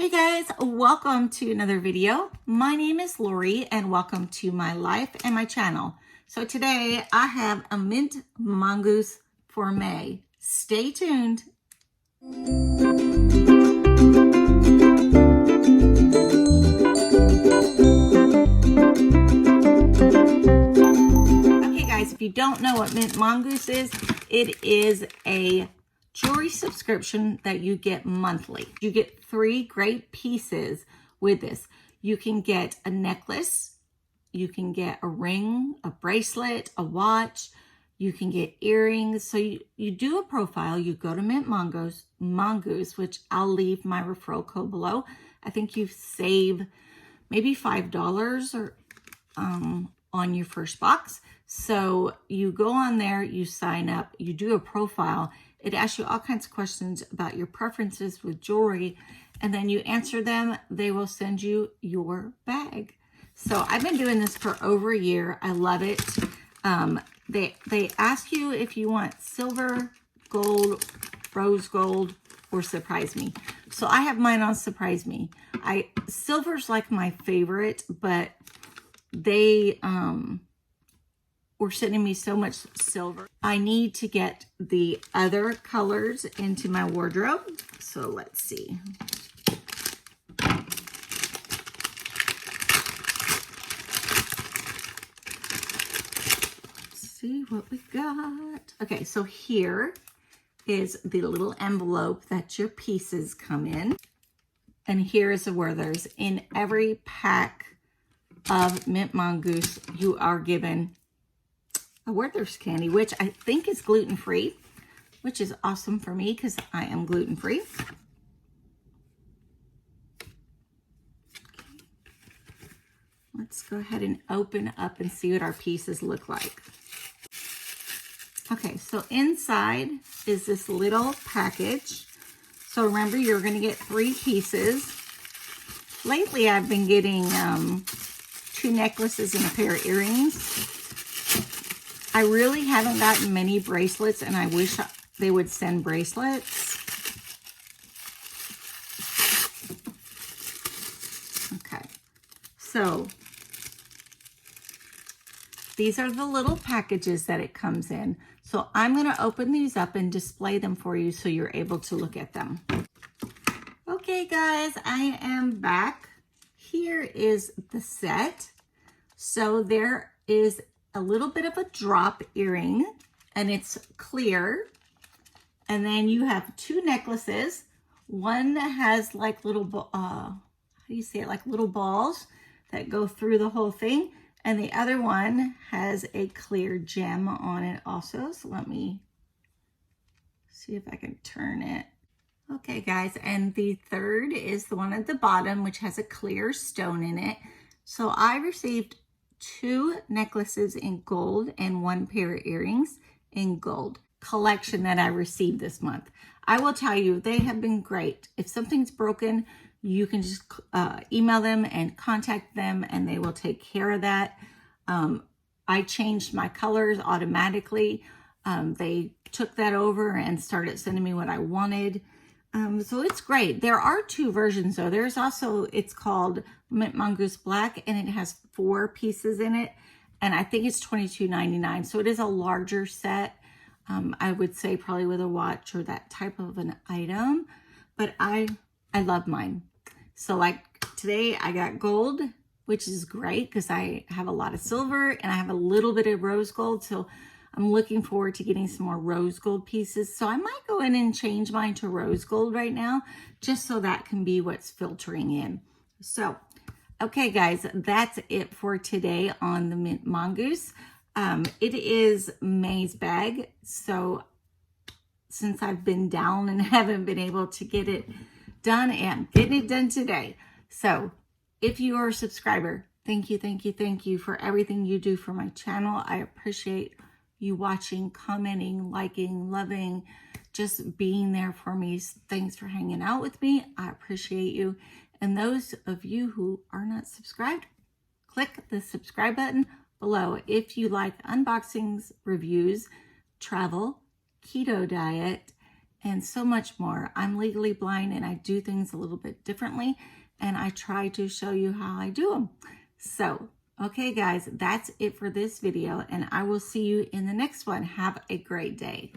Hey guys, welcome to another video. My name is Lori and welcome to my life and my channel. So today I have a mint mongoose for May. Stay tuned. Okay guys, if you don't know what Mint Mongoose is, it is a jewelry subscription that you get monthly. You get 3 great pieces with this. You can get a necklace, you can get a ring, a bracelet, a watch, you can get earrings. So you do a profile, you go to Mint Mongoose, which I'll leave my referral code below. I think you save maybe $5 or on your first box. So you go on there, you sign up, you do a profile. It asks you all kinds of questions about your preferences with jewelry, and then you answer them. They will send you your bag. So I've been doing this for over a year. I love it. They ask you if you want silver, gold, rose gold, or surprise me. So I have mine on surprise me. Silver's like my favorite, but they were sending me so much silver. I need to get the other colors into my wardrobe. So let's see. Let's see what we got. Okay, so here is the little envelope that your pieces come in. And here is the Werther's. In every pack of Mint Mongoose, you are given a Werther's candy, which I think is gluten-free, which is awesome for me because I am gluten-free. Okay. Let's go ahead and open up and see what our pieces look like. Okay, so inside is this little package. So remember, you're going to get 3 pieces. Lately, I've been getting 2 necklaces and a pair of earrings. I really haven't gotten many bracelets, and I wish they would send bracelets. Okay, so these are the little packages that it comes in. So I'm going to open these up and display them for you so you're able to look at them. Okay, guys, I am back. Here is the set. So there is a little bit of a drop earring, and it's clear. And then you have 2 necklaces. One has like little, how do you say it? Like little balls that go through the whole thing. And the other one has a clear gem on it also. So let me see if I can turn it. Okay, guys, and the third is the one at the bottom, which has a clear stone in it. So I received 2 necklaces in gold and 1 pair of earrings in gold collection that I received this month. I will tell you, they have been great. If something's broken, you can just email them and contact them, and they will take care of that. I changed my colors automatically. They took that over and started sending me what I wanted. So it's great. There are 2 versions though. There's also, it's called Mint Mongoose Black, and it has 4 pieces in it. And I think it's $22.99. So it is a larger set. I would say probably with a watch or that type of an item. But I love mine. So like today I got gold, which is great because I have a lot of silver and I have a little bit of rose gold. So I'm looking forward to getting some more rose gold pieces. So I might go in and change mine to rose gold right now, just so that can be what's filtering in. So, okay guys, that's it for today on the Mint Mongoose. It is May's bag. So since I've been down and haven't been able to get it done, and getting it done today. So if you are a subscriber, thank you for everything you do for my channel. I appreciate you watching, commenting, liking, loving, just being there for me. Thanks for hanging out with me. I appreciate you. And those of you who are not subscribed, click the subscribe button below. If you like unboxings, reviews, travel, keto diet, and so much more. I'm legally blind and I do things a little bit differently, and I try to show you how I do them. So, okay guys, that's it for this video, and I will see you in the next one. Have a great day.